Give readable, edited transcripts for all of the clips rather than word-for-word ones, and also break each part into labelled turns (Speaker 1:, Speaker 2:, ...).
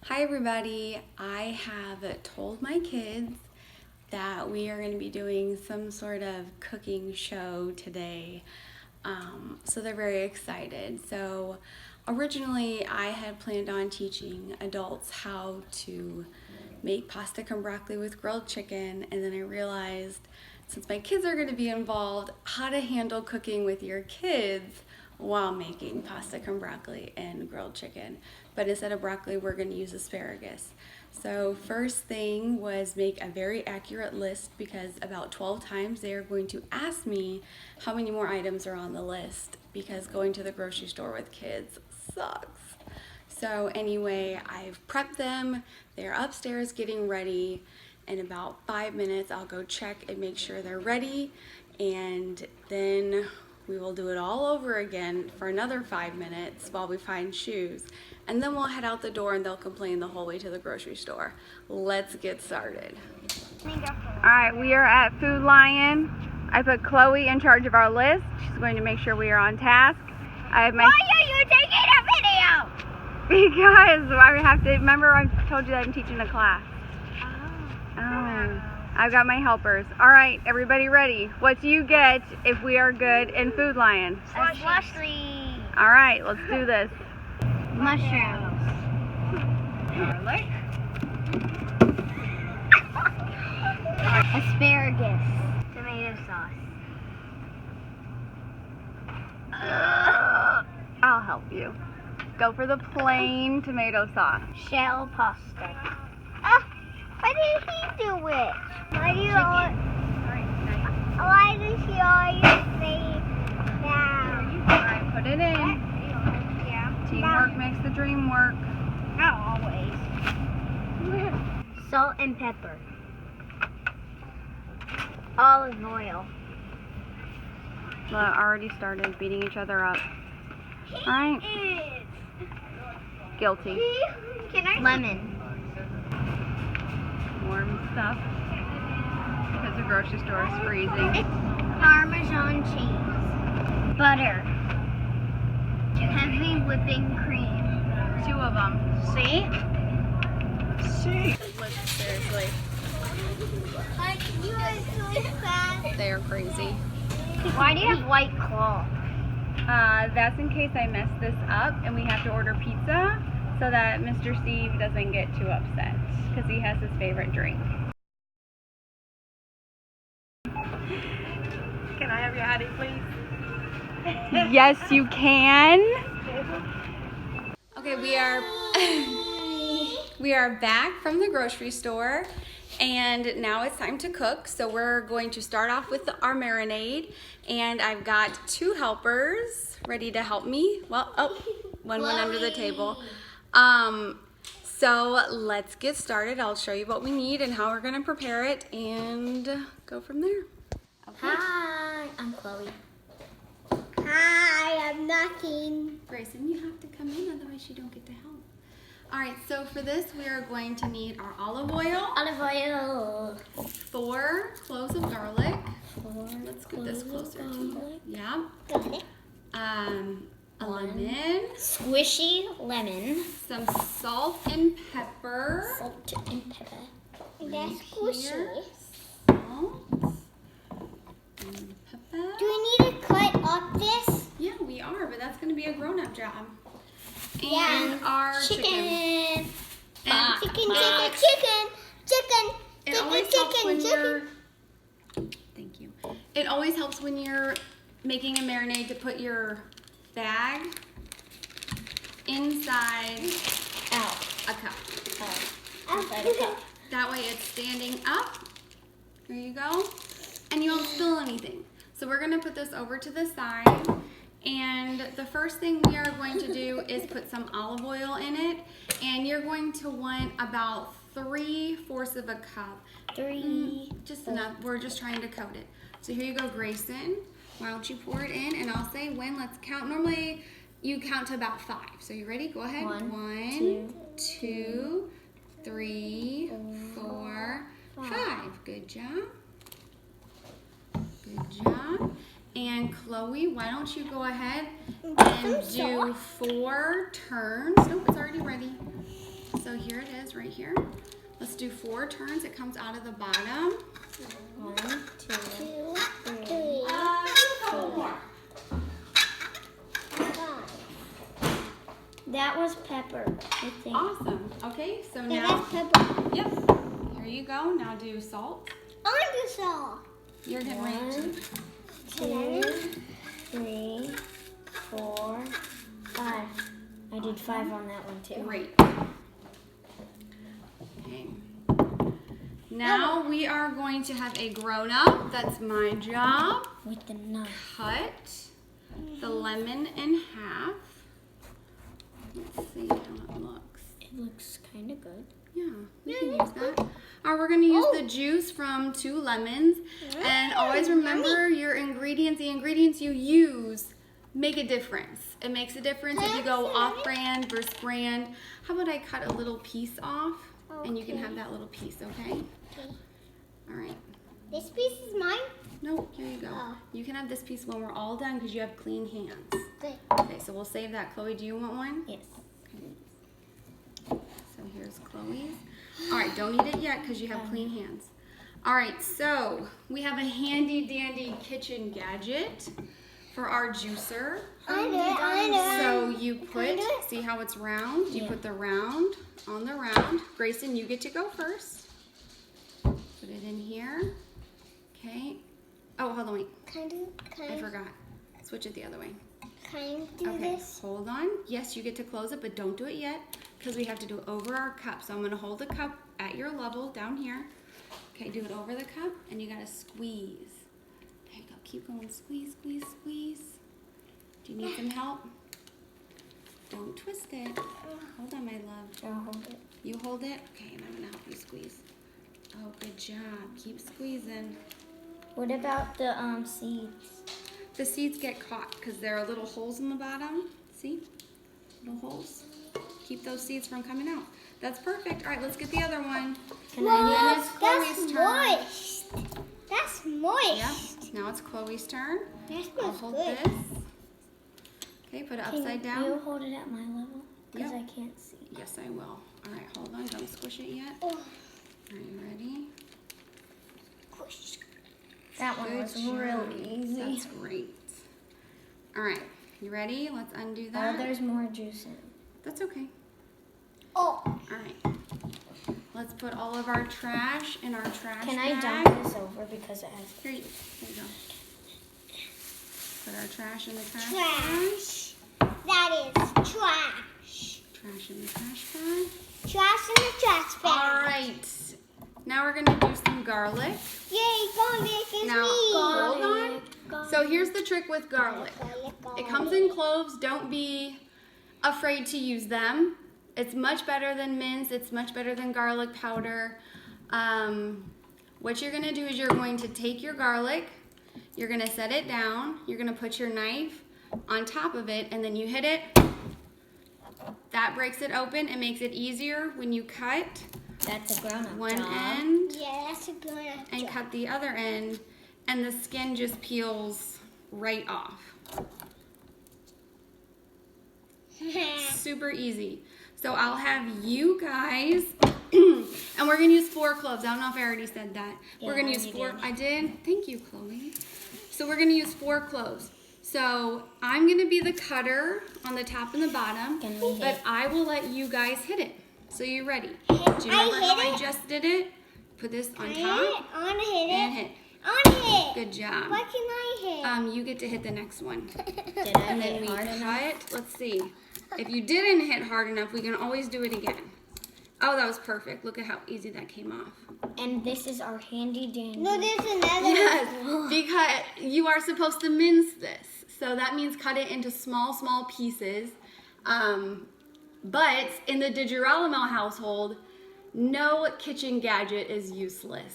Speaker 1: Hi everybody, I have told my kids that we are going to be doing some sort of cooking show today, so they're very excited. So originally I had planned on teaching adults how to make pasta con broccoli with grilled chicken, and then I realized since my kids are going to be involved, how to handle cooking with your kids while making pasta con broccoli and grilled chicken. But instead of broccoli, we're going to use asparagus. So first thing was make a very accurate list, because about 12 times they are going to ask me how many more items are on the list, because going to the grocery store with kids sucks. So anyway, I've prepped them. They're upstairs getting ready. In about 5 minutes, I'll go check and make sure they're ready, and then we will do it all over again for another 5 minutes while we find shoes. And then we'll head out the door and they'll complain the whole way to the grocery store. Let's get started. All right, we are at Food Lion. I put Chloe in charge of our list. She's going to make sure we are on task. I have my...
Speaker 2: Why are you taking a video?
Speaker 1: Because I have to, remember I told you that I'm teaching a class. Oh. I've got my helpers. All right, everybody ready? What do you get if we are good in Food Lion?
Speaker 2: A slushie.
Speaker 1: All right, let's do this.
Speaker 2: Mushrooms.
Speaker 1: Garlic.
Speaker 2: Asparagus. Tomato sauce.
Speaker 1: I'll help you. Go for the plain tomato sauce.
Speaker 2: Shell pasta. Why did he do it? Why do you why does he always say that?
Speaker 1: All right, put it in.
Speaker 2: Yeah.
Speaker 1: Teamwork makes the dream work.
Speaker 2: Not always. Salt and pepper. Olive oil.
Speaker 1: Well, already started beating each other up. All right. Guilty.
Speaker 2: Lemon.
Speaker 1: Warm stuff because the grocery store is freezing.
Speaker 2: Parmesan cheese. Butter. Heavy whipping cream.
Speaker 1: 2 of them.
Speaker 2: See?
Speaker 1: Seriously,
Speaker 2: You are so fast.
Speaker 1: they are crazy.
Speaker 2: Why do you have white cloth?
Speaker 1: That's in case I mess this up and we have to order pizza, so that Mr. Steve doesn't get too upset, because he has his favorite drink. Can I have your Hattie, please? Yes, you can. Okay, we are back from the grocery store, and now it's time to cook. So we're going to start off with our marinade, and I've got 2 helpers ready to help me. Well, one went under the table. So let's get started. I'll show you what we need and how we're gonna prepare it and go from there. Okay.
Speaker 2: Hi, I'm Chloe. Hi, I'm knocking.
Speaker 1: Grayson, you have to come in, otherwise you don't get to help. All right, so for this, we are going to need our olive oil.
Speaker 2: Olive oil.
Speaker 1: 4 cloves of garlic.
Speaker 2: 4
Speaker 1: Let's get this closer to you. Yeah.
Speaker 2: Got it.
Speaker 1: A lemon.
Speaker 2: Squishy lemon.
Speaker 1: Some salt and pepper.
Speaker 2: Salt and pepper.
Speaker 1: Right
Speaker 2: That's squishy.
Speaker 1: here. Salt. And pepper.
Speaker 2: Do we need to cut off this?
Speaker 1: Yeah, we are, but that's going to be a grown-up job. And
Speaker 2: Yeah.
Speaker 1: our chicken.
Speaker 2: And chicken.
Speaker 1: It always helps when you're... Thank you. It always helps when you're making a marinade to put your bag inside a cup.
Speaker 2: Outside a cup.
Speaker 1: That way it's standing up. There you go. And you won't spill anything. So we're gonna put this over to the side. And the first thing we are going to do is put some olive oil in it. And you're going to want about 3/4 of a cup.
Speaker 2: 3.
Speaker 1: Just enough. We're just trying to coat it. So here you go, Grayson. Why don't you pour it in, and I'll say when. Let's count. Normally you count to about 5. So you ready? Go ahead. 1, 2, 3, 4, 5. Good job. Good job. And Chloe, why don't you go ahead and do 4 turns. Nope, it's already ready. So here it here. Let's do 4 turns. It comes out of the bottom.
Speaker 2: 1, 2, 3,
Speaker 1: Couple more.
Speaker 2: 5. That was pepper, I think.
Speaker 1: Awesome. Okay, so
Speaker 2: Yeah,
Speaker 1: now,
Speaker 2: that's pepper.
Speaker 1: yep. Here you go. Now do salt.
Speaker 2: I want to salt.
Speaker 1: You're getting ready to.
Speaker 2: 1, 2, 3, 4, 5. I did 5 on that one too.
Speaker 1: Great. Okay. Now we are going to have a grown-up. That's my job.
Speaker 2: With the knife.
Speaker 1: Cut the lemon in half. Let's see how it looks.
Speaker 2: It looks kind of good.
Speaker 1: Yeah, we can use that. All right, we're going to use the juice from 2 lemons. And always remember your ingredients. The ingredients you use make a difference. It makes a difference if you go off-brand versus brand. How about I cut a little piece off and you can have that little piece, okay?
Speaker 2: Okay.
Speaker 1: All right.
Speaker 2: This piece is mine?
Speaker 1: No, here you go.
Speaker 2: Oh.
Speaker 1: You can have this piece when we're all done because you have clean hands.
Speaker 2: Good.
Speaker 1: Okay, so we'll save that. Chloe, do you want one?
Speaker 2: Yes.
Speaker 1: So here's Chloe's. All right, don't eat it yet because you have clean hands. All right, so we have a handy dandy kitchen gadget for our juicer.
Speaker 2: I know.
Speaker 1: So you put, see how it's round? You put the round on the round. Grayson, you get to go first. Put it in here. Okay. Oh, hold on, wait. I forgot. Switch it the other way.
Speaker 2: Can I do
Speaker 1: Okay,
Speaker 2: this?
Speaker 1: hold on. Yes, you get to close it, but don't do it yet because we have to do it over our cup. So I'm going to hold the cup at your level down here. Okay, do it over the cup and you got to squeeze. There you go. Keep going. Squeeze, squeeze, squeeze. Do you need some help? Don't twist it. Hold on, my love.
Speaker 2: I'll hold it.
Speaker 1: You hold it? Okay, and I'm going to help you squeeze. Oh, good job. Keep squeezing.
Speaker 2: What about the seeds?
Speaker 1: The seeds get caught because there are little holes in the bottom. See? Little holes. Keep those seeds from coming out. That's perfect. All right, let's get the other one.
Speaker 2: Whoa,
Speaker 1: it's Chloe's
Speaker 2: that's
Speaker 1: turn.
Speaker 2: moist. That's moist.
Speaker 1: Yep. Now it's Chloe's turn.
Speaker 2: That
Speaker 1: I'll
Speaker 2: smells
Speaker 1: hold
Speaker 2: good.
Speaker 1: this. Okay, put it upside down.
Speaker 2: You hold it at my level because
Speaker 1: Yep.
Speaker 2: I can't see.
Speaker 1: Yes, I will. All right, hold on. Don't squish it yet.
Speaker 2: Oh,
Speaker 1: Are you ready?
Speaker 2: push. That one
Speaker 1: Good
Speaker 2: was
Speaker 1: job.
Speaker 2: really easy.
Speaker 1: That's great. All right, you ready? Let's undo
Speaker 2: Oh,
Speaker 1: that.
Speaker 2: there's more juice in it.
Speaker 1: That's okay.
Speaker 2: Oh,
Speaker 1: All right. Let's put all of our trash in our trash
Speaker 2: can
Speaker 1: bag.
Speaker 2: I dump this over because it has
Speaker 1: Here you go. Put our trash in the trash
Speaker 2: trash? That is trash.
Speaker 1: bag. Trash in the trash bag.
Speaker 2: Trash in the trash bag.
Speaker 1: All right. Now we're gonna do some garlic.
Speaker 2: Yay, garlic is
Speaker 1: Now,
Speaker 2: me.
Speaker 1: hold on. So here's the trick with garlic. It comes in cloves. Don't be afraid to use them. It's much better than mince. It's much better than garlic powder. What you're gonna do is you're going to take your garlic, you're gonna set it down, you're gonna put your knife on top of it, and then you hit it. That breaks it open. It makes it easier when you cut
Speaker 2: That's a grown-up
Speaker 1: one
Speaker 2: job.
Speaker 1: end
Speaker 2: Yeah, that's a grown-up
Speaker 1: and
Speaker 2: job.
Speaker 1: cut the other end, and the skin just peels right off. Super easy. So I'll have you guys, and we're gonna use 4 cloves. I don't know if I already said that. We're gonna use
Speaker 2: you
Speaker 1: 4.
Speaker 2: did.
Speaker 1: I did. Thank you, Chloe. So we're gonna use 4 cloves. So I'm gonna be the cutter on the top and the bottom,
Speaker 2: Can we
Speaker 1: but
Speaker 2: hit?
Speaker 1: I will let you guys hit it. So you ready?
Speaker 2: I
Speaker 1: Do you remember how
Speaker 2: hit
Speaker 1: I
Speaker 2: it.
Speaker 1: just did it? Put this on top
Speaker 2: I want to hit
Speaker 1: and
Speaker 2: it.
Speaker 1: hit.
Speaker 2: I want to hit.
Speaker 1: Good job.
Speaker 2: What can I hit?
Speaker 1: You get to hit the next one.
Speaker 2: Did I
Speaker 1: And then
Speaker 2: hit
Speaker 1: we
Speaker 2: hard enough?
Speaker 1: cut. Let's see. If you didn't hit hard enough, we can always do it again. Oh, that was perfect. Look at how easy that came off.
Speaker 2: And this is our handy dandy. No, there's another
Speaker 1: Yes, because you are supposed to mince this. So that means cut it into small, small pieces. But in the DiGirolamo household, no kitchen gadget is useless.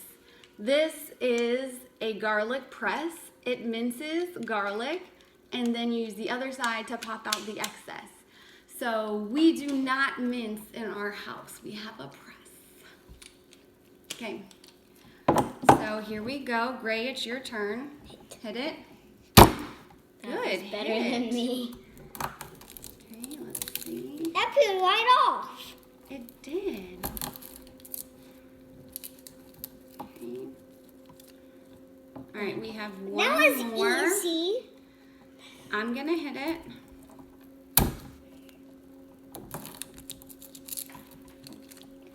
Speaker 1: This is a garlic press. It minces garlic, and then you use the other side to pop out the excess. So we do not mince in our house. We have a press. Okay. So here we go. Gray, it's your turn. Hit it.
Speaker 2: That
Speaker 1: Good.
Speaker 2: was better
Speaker 1: hit.
Speaker 2: than me.
Speaker 1: Okay, let's see.
Speaker 2: That peeled right off.
Speaker 1: It did. have one
Speaker 2: That was
Speaker 1: more.
Speaker 2: easy.
Speaker 1: I'm gonna hit it.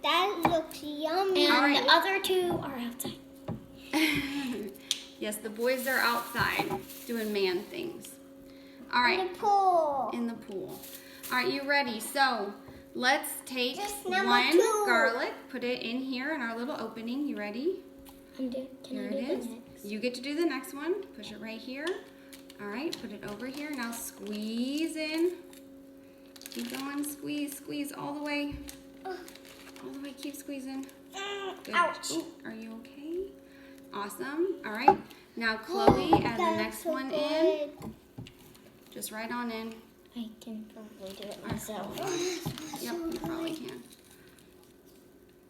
Speaker 2: That looks yummy. And
Speaker 1: all right.
Speaker 2: the other two are outside.
Speaker 1: Yes, the boys are outside doing man things. All right.
Speaker 2: In the pool.
Speaker 1: In the pool. All right, you ready? So let's take
Speaker 2: Just number
Speaker 1: one
Speaker 2: 2.
Speaker 1: garlic, put it in here in our little opening. You ready?
Speaker 2: Can
Speaker 1: Here
Speaker 2: I do
Speaker 1: it
Speaker 2: the
Speaker 1: is.
Speaker 2: next?
Speaker 1: You get to do the next one. Push it right here. All right, put it over here. Now squeeze in. Keep going, squeeze, squeeze all the way. All the way, keep squeezing. Good.
Speaker 2: Ouch.
Speaker 1: Ooh, are you okay? Awesome. All right. Now Chloe, add the next
Speaker 2: so
Speaker 1: one
Speaker 2: good.
Speaker 1: in. Just right on in.
Speaker 2: I can probably do it myself.
Speaker 1: Yep, you probably can.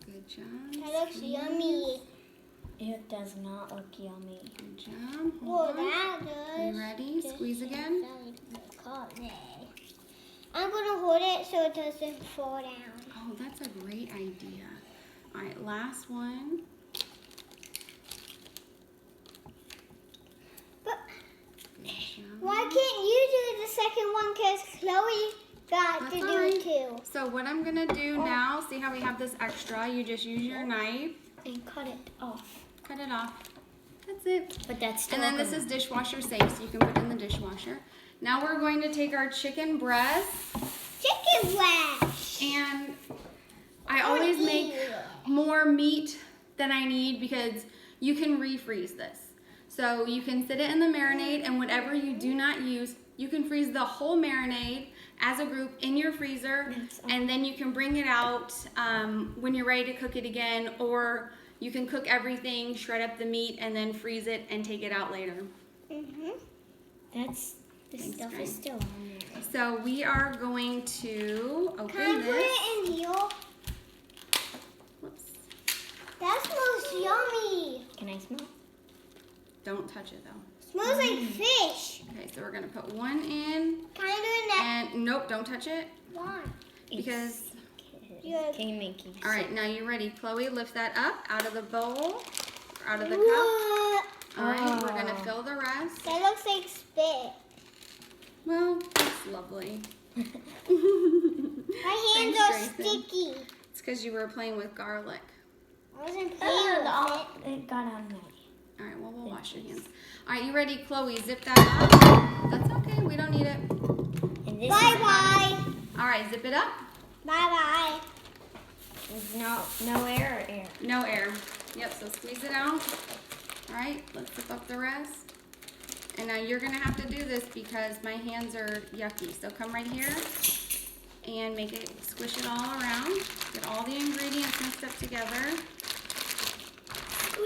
Speaker 1: Good job.
Speaker 2: That looks yummy. It does not look yummy.
Speaker 1: Good job.
Speaker 2: Well,
Speaker 1: Hold on.
Speaker 2: that does.
Speaker 1: You ready? Squeeze again.
Speaker 2: I'm gonna hold it so it doesn't fall down.
Speaker 1: Oh, that's a great idea. All right, last one.
Speaker 2: But
Speaker 1: Good job.
Speaker 2: why can't you do the second one? Because Chloe got
Speaker 1: That's
Speaker 2: to
Speaker 1: all
Speaker 2: do
Speaker 1: right.
Speaker 2: it too.
Speaker 1: So what I'm gonna do now, see how we have this extra? You just use your knife,
Speaker 2: And cut it off.
Speaker 1: cut it off. That's it.
Speaker 2: But that's still
Speaker 1: And then this is dishwasher safe, so you can put it in the dishwasher. Now we're going to take our chicken breast,
Speaker 2: chicken breast.
Speaker 1: and I always make more meat than I need because you can refreeze this. So you can sit it in the marinade, and whatever you do not use, you can freeze the whole marinade as a group in your freezer, and then you can bring it out when you're ready to cook it again, or you can cook everything, shred up the meat, and then freeze it and take it out later.
Speaker 2: This stuff
Speaker 1: Grace.
Speaker 2: is still on there.
Speaker 1: So we are going to open
Speaker 2: Can I put
Speaker 1: this.
Speaker 2: it in here?
Speaker 1: Whoops.
Speaker 2: That smells yummy. Can I smell?
Speaker 1: Don't touch it though.
Speaker 2: Smells like fish.
Speaker 1: Okay, so we're gonna put one in,
Speaker 2: Can I do that?
Speaker 1: and nope, don't touch it.
Speaker 2: Why?
Speaker 1: Because,
Speaker 2: Can you make it?
Speaker 1: all right, now you ready? Chloe, lift that up out of the bowl, or out of the cup.
Speaker 2: What?
Speaker 1: All right, we're gonna fill the rest.
Speaker 2: That looks like spit.
Speaker 1: Well, that's lovely.
Speaker 2: My hands
Speaker 1: Thanks,
Speaker 2: are
Speaker 1: Grayson.
Speaker 2: sticky.
Speaker 1: It's because you were playing with garlic.
Speaker 2: I wasn't playing with it. It got on me.
Speaker 1: All right, well, we'll wash your hands. All right, you ready, Chloe? Zip that up. That's okay, we don't need it.
Speaker 2: Bye-bye.
Speaker 1: All right, zip it up.
Speaker 2: Bye-bye. No air or air?
Speaker 1: No air. Yep, so squeeze it out. All right, let's zip up the rest. And now you're gonna have to do this because my hands are yucky. So come right here and make it, squish it all around. Get all the ingredients mixed up together.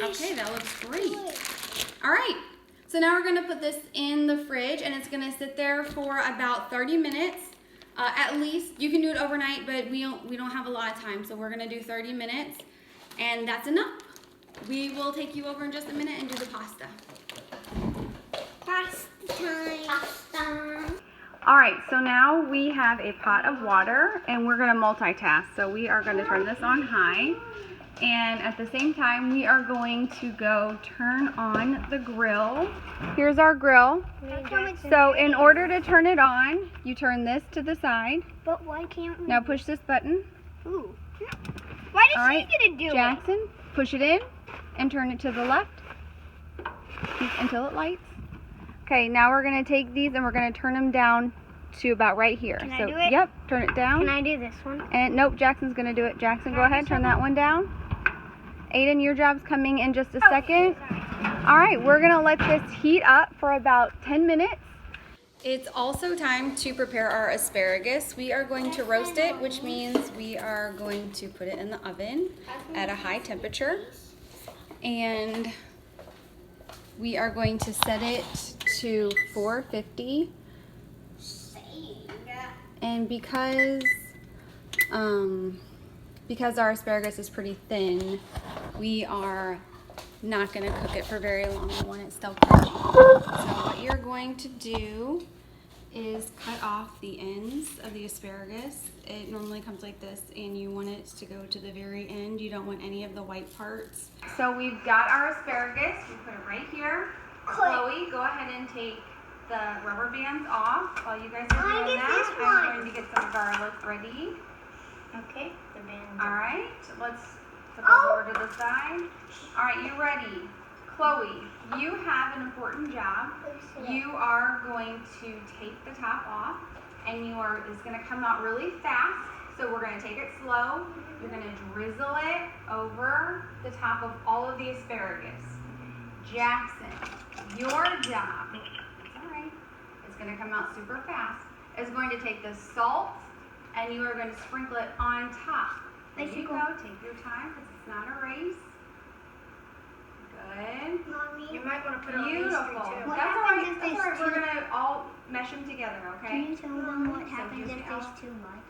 Speaker 1: Okay, that looks great. All right, so now we're gonna put this in the fridge and it's gonna sit there for about 30 minutes. At least. You can do it overnight, but we don't have a lot of time, so we're gonna do 30 minutes and that's enough. We will take you over in just a minute and do the pasta.
Speaker 2: Pasta time. Pasta.
Speaker 1: All right, so now we have a pot of water and we're gonna multitask. So we are gonna turn this on high, and at the same time we are going to go turn on the grill. Here's our grill. So in order to turn it on, you turn this to the side.
Speaker 2: But why can't we?
Speaker 1: Now push this button.
Speaker 2: Ooh. Why
Speaker 1: All
Speaker 2: did
Speaker 1: right,
Speaker 2: she get to do
Speaker 1: Jackson, push it in and turn it to the left until it lights. Okay, now we're gonna take these and we're gonna turn them down to about right here.
Speaker 2: Can I
Speaker 1: So
Speaker 2: do it?
Speaker 1: yep, turn it down.
Speaker 2: Can I do this one?
Speaker 1: And nope, Jackson's gonna do it. Jackson, go ahead, turn that one down. Aiden, your job's coming in just a second. All right, we're gonna let this heat up for about 10 minutes. It's also time to prepare our asparagus. We are going to roast it, which means we are going to put it in the oven at a high temperature. And we are going to set it to 450. And because our asparagus is pretty thin, we are not going to cook it for very long. We want it still crunchy. So what you're going to do is cut off the ends of the asparagus. It normally comes like this, and you want it to go to the very end. You don't want any of the white parts. So we've got our asparagus. We put it right here. Chloe, go ahead and take the rubber bands off while you guys are doing that. I'm going to get some garlic ready.
Speaker 2: Okay, the band.
Speaker 1: All right, let's put those over to the side. All right, you ready? Chloe, you have an important job. You are going to take the top off, and it's going to come out really fast. So we're going to take it slow. You're going to drizzle it over the top of all of the asparagus. Jackson, your job, it's all right, it's going to come out super fast, is going to take the salt, and you are going to sprinkle it on top. There you go. Take your time because it's not a race. Good.
Speaker 2: Mommy, you might want to put it on
Speaker 1: beautiful.
Speaker 2: too.
Speaker 1: That's all right. That's all right. We're gonna all mesh them together, okay?
Speaker 2: Can you tell them what happens if there's too much?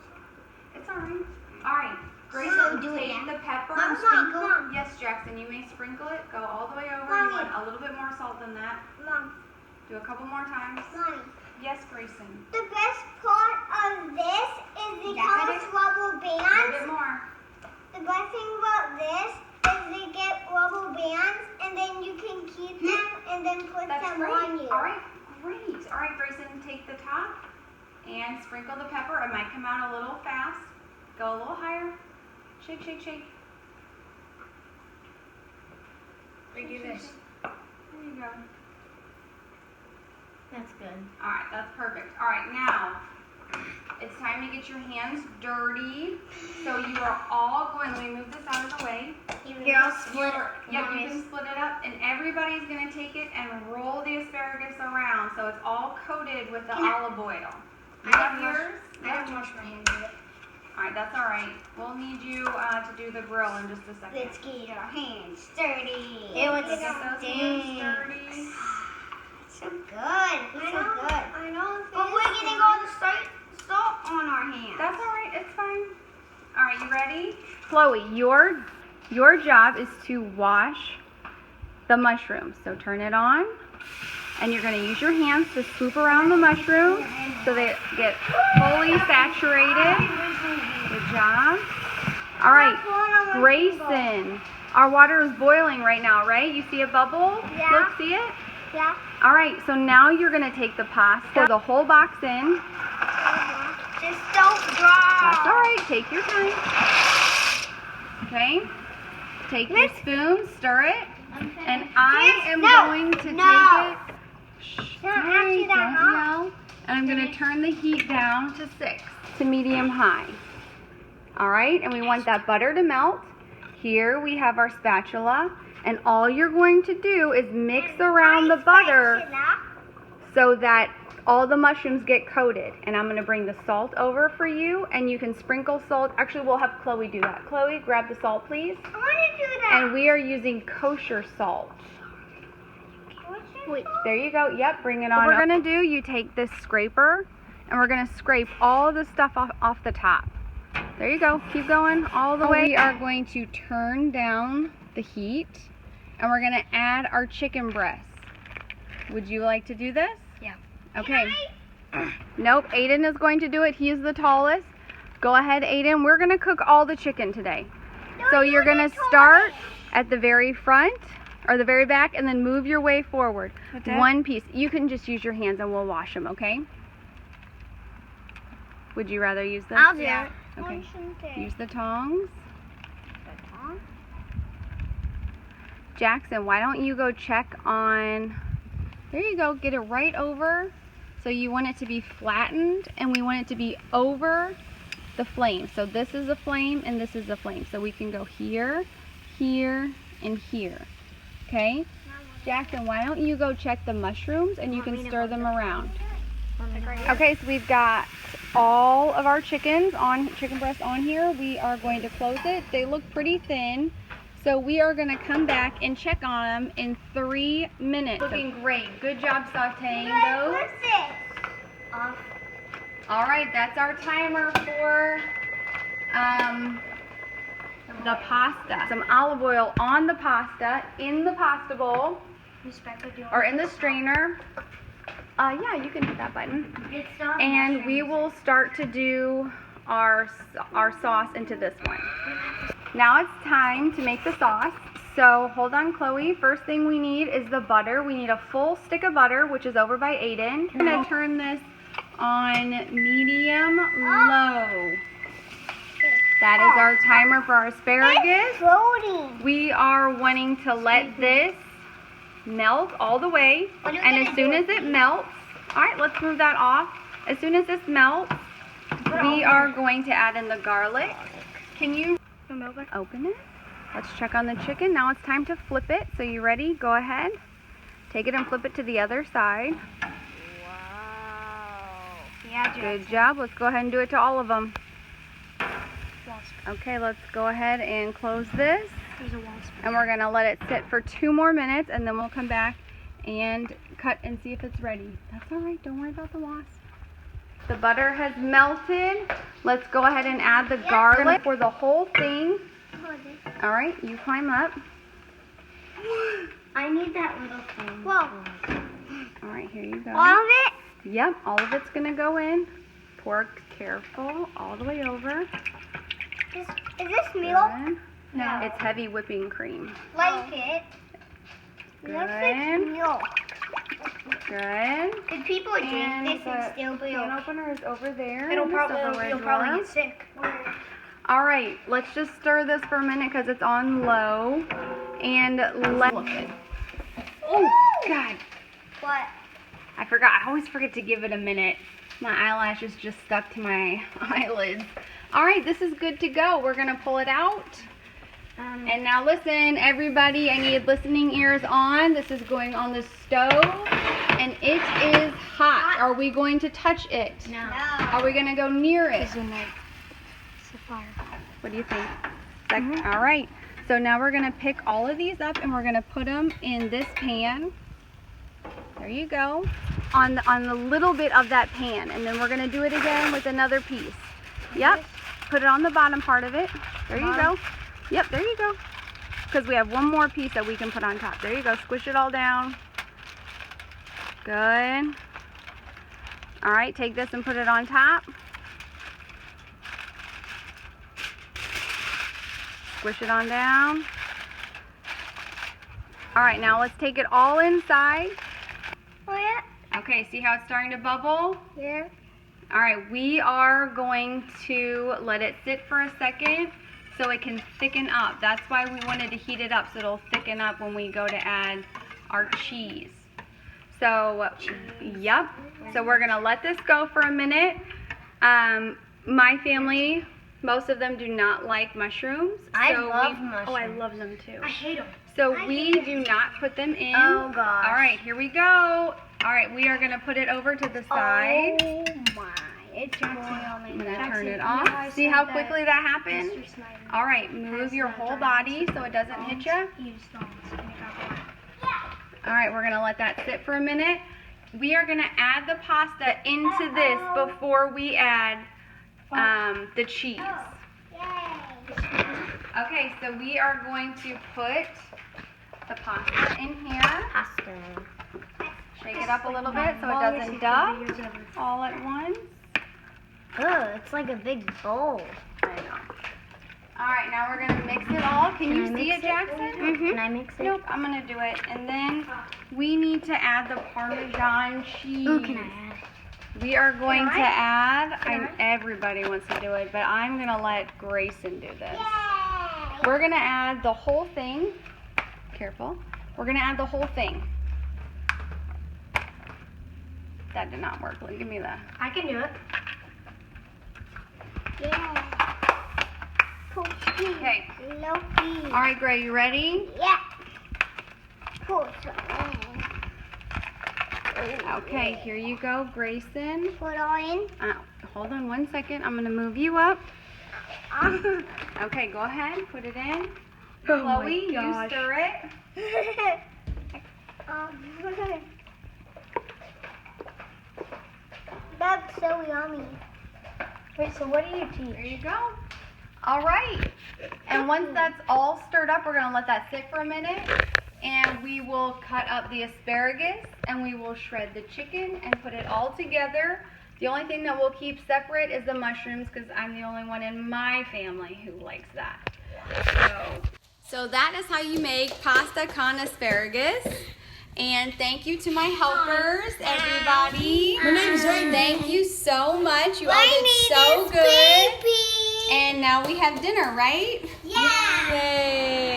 Speaker 1: It's all right. All right. Grayson, take the pepper.
Speaker 2: Mom.
Speaker 1: Yes, Jackson. You may sprinkle it. Go all the way over.
Speaker 2: Mommy.
Speaker 1: You want a little bit more salt than that.
Speaker 2: Mom.
Speaker 1: Do a couple more times.
Speaker 2: Mommy.
Speaker 1: Yes, Grayson.
Speaker 2: The best part of this is it comes rubber bands.
Speaker 1: A little bit more.
Speaker 2: The best thing about this is they get rubber bands, and then you can keep them and then put them on you.
Speaker 1: All right, great. All right, Grayson, take the top and sprinkle the pepper. It might come out a little fast. Go a little higher. Shake, shake, shake.
Speaker 2: Do this.
Speaker 1: There you go.
Speaker 2: That's good.
Speaker 1: All right, that's perfect. All right, now it's time to get your hands dirty. So you are all going, let me move this out of the way.
Speaker 2: Here, I'll split it.
Speaker 1: Yep, you can split it up, and everybody's going to take it and roll the asparagus around so it's all coated with the olive oil. You got yours?
Speaker 2: I didn't wash my hands yet.
Speaker 1: All right, that's all right. We'll need you to do the grill in just a second.
Speaker 2: Let's get our hands dirty.
Speaker 1: Let's get those hands dirty.
Speaker 2: So good. It's so good. I know. But we're getting all the salt on our hands.
Speaker 1: That's all right. It's fine. All right, you ready? Chloe, your job is to wash the mushrooms. So turn it on, and you're going to use your hands to swoop around the mushrooms so they get fully saturated. Good job. All right, Grayson, our water is boiling right now, right? You see a bubble?
Speaker 2: Yeah.
Speaker 1: Look, see it?
Speaker 2: Yeah.
Speaker 1: All right, so now you're going to take the pasta, pour the whole box in.
Speaker 2: Just don't drop.
Speaker 1: That's all right. Take your time. Okay. Take your spoon, stir it, and I am going to take it. Shh, don't yell. And I'm going to turn the heat down to 6 to medium high. All right, and we want that butter to melt. Here we have our spatula, and all you're going to do is mix around the butter so that all the mushrooms get coated. And I'm going to bring the salt over for you, and you can sprinkle salt. Actually, we'll have Chloe do that. Chloe, grab the salt, please.
Speaker 2: I want to do that.
Speaker 1: And we are using kosher salt.
Speaker 2: Wait.
Speaker 1: There you go. Yep, bring it on. What we're going to do, you take this scraper, and we're going to scrape all the stuff off the top. There you go. Keep going all the way. We are going to turn down the heat, and we're going to add our chicken breast. Would you like to do this?
Speaker 2: Yeah.
Speaker 1: Okay. Nope, Aiden is going to do it. He's the tallest. Go ahead, Aiden. We're going to cook all the chicken today. So you're going to start at the very front or the very back and then move your way forward. One piece. You can just use your hands and we'll wash them, okay? Would you rather use this?
Speaker 2: I'll do it.
Speaker 1: Okay. Use the tongs. Jackson, why don't you go check on... There you go. Get it right over. So you want it to be flattened, and we want it to be over the flame. So this is a flame, and this is a flame. So we can go here, here, and here. Okay? Jackson, why don't you go check the mushrooms, and you can stir them around. Okay, so we've got all of our chicken breasts on here. We are going to close it. They look pretty thin. So we are going to come back and check on them in 3 minutes. Looking great. Good job sauteing those. All right, that's our timer for the pasta. Some olive oil on the pasta in the pasta bowl or in the strainer. Yeah, you can hit that button. And we will start to do our sauce into this one. Now it's time to make the sauce. So hold on, Chloe. First thing we need is the butter. We need a full stick of butter, which is over by Aiden. I'm gonna turn this on medium low. That is our timer for our asparagus. We are wanting to let this melt all the way. And as soon as it melts, all right, let's move that off. As soon as this melts, we are going to add in the garlic. Can you open it? Let's check on the chicken. Now it's time to flip it. So you ready? Go ahead. Take it and flip it to the other side.
Speaker 2: Wow. Yeah,
Speaker 1: Good job. Let's go ahead and do it to all of them. Okay, let's go ahead and close this. And we're gonna let it sit for 2 more minutes, and then we'll come back and cut and see if it's ready. That's all right, don't worry about the wasp. The butter has melted. Let's go ahead and add the garlic for the whole thing. All right, you climb up.
Speaker 2: I need that little thing.
Speaker 3: Whoa.
Speaker 1: All right, here you go.
Speaker 3: All of it?
Speaker 1: Yep, all of it's gonna go in. Pour careful all the way over.
Speaker 3: Is this milk?
Speaker 1: Good.
Speaker 2: No.
Speaker 1: It's heavy whipping cream.
Speaker 3: Like it?
Speaker 1: Good.
Speaker 3: Looks like milk.
Speaker 1: Good.
Speaker 3: Did people drink
Speaker 1: And
Speaker 3: this and
Speaker 1: the
Speaker 3: still be
Speaker 1: can
Speaker 3: okay?
Speaker 1: opener is over there.
Speaker 3: It'll
Speaker 1: in the Silverware
Speaker 3: you'll probably
Speaker 1: drawer.
Speaker 3: get sick.
Speaker 1: All right, let's just stir this for a minute because it's on low. And let's look it. Oh, God.
Speaker 3: What?
Speaker 1: I forgot. I always forget to give it a minute. My eyelashes just stuck to my eyelids. All right, this is good to go. We're going to pull it out. And now listen, everybody, I need listening ears on. This is going on the stove, and it is hot. Are we going to touch it?
Speaker 2: No.
Speaker 1: Are we going to go near it?
Speaker 2: It's a fire.
Speaker 1: What do you think? All right, so now we're going to pick all of these up, and we're going to put them in this pan. There you go. On the little bit of that pan, and then we're going to do it again with another piece. Yep, put it on the bottom part of it. There you go. Yep, there you go. Because we have one more piece that we can put on top. There you go. Squish it all down. Good. All right, take this and put it on top. Squish it on down. All right, now let's take it all inside.
Speaker 3: Oh, yeah?
Speaker 1: Okay, see how it's starting to bubble?
Speaker 3: Yeah.
Speaker 1: All right, we are going to let it sit for a second so it can thicken up. That's why we wanted to heat it up, so it'll thicken up when we go to add our cheese. So, yep. So we're gonna let this go for a minute. My family, most of them do not like mushrooms.
Speaker 2: I
Speaker 1: so
Speaker 2: love
Speaker 1: mushrooms.
Speaker 2: mushrooms.
Speaker 1: Oh, I love them too.
Speaker 3: I hate them.
Speaker 1: So we do not put them in.
Speaker 2: Oh, gosh.
Speaker 1: All right, here we go. All right, we are gonna put it over to the side.
Speaker 3: Oh, my. It's
Speaker 1: I'm gonna turn it off. See how quickly that happened? All right, move your whole body so it doesn't hit you. All right, we're gonna let that sit for a minute. We are gonna add the pasta into this before we add the cheese. Okay, so we are going to put the pasta in here.
Speaker 2: Pasta.
Speaker 1: Shake it up a little bit so it doesn't duck all at once.
Speaker 2: Oh, it's like a big bowl.
Speaker 1: I know. All right, now we're gonna mix it all. Can you see it, Jackson?
Speaker 2: Can I mix it?
Speaker 1: Nope, I'm gonna do it. And then we need to add the Parmesan cheese.
Speaker 2: Ooh, can I add?
Speaker 1: We are going to add, everybody wants to do it, but I'm gonna let Grayson do this. We're gonna add the whole thing. Careful. We're gonna add the whole thing. That did not work. Give me that.
Speaker 3: I can do it. Yeah.
Speaker 1: Okay.
Speaker 3: Loki.
Speaker 1: All right, Gray, you ready?
Speaker 3: Yeah. Put
Speaker 1: Okay, here you go, Grayson.
Speaker 3: all in.
Speaker 1: Hold on 1 second. I'm gonna move you up. Okay, go ahead. Put it in. Chloe, you stir it.
Speaker 3: That's so yummy.
Speaker 2: Wait, so what do you teach?
Speaker 1: There you go. All right. And once that's all stirred up, we're gonna let that sit for a minute. And we will cut up the asparagus and we will shred the chicken and put it all together. The only thing that we'll keep separate is the mushrooms because I'm the only one in my family who likes that. So So that is how you make pasta con asparagus. And thank you to my helpers, everybody.
Speaker 4: My name is Aiden.
Speaker 1: Thank you so much. You all did so good. And now we have dinner, right?
Speaker 3: Yeah.
Speaker 1: Yay.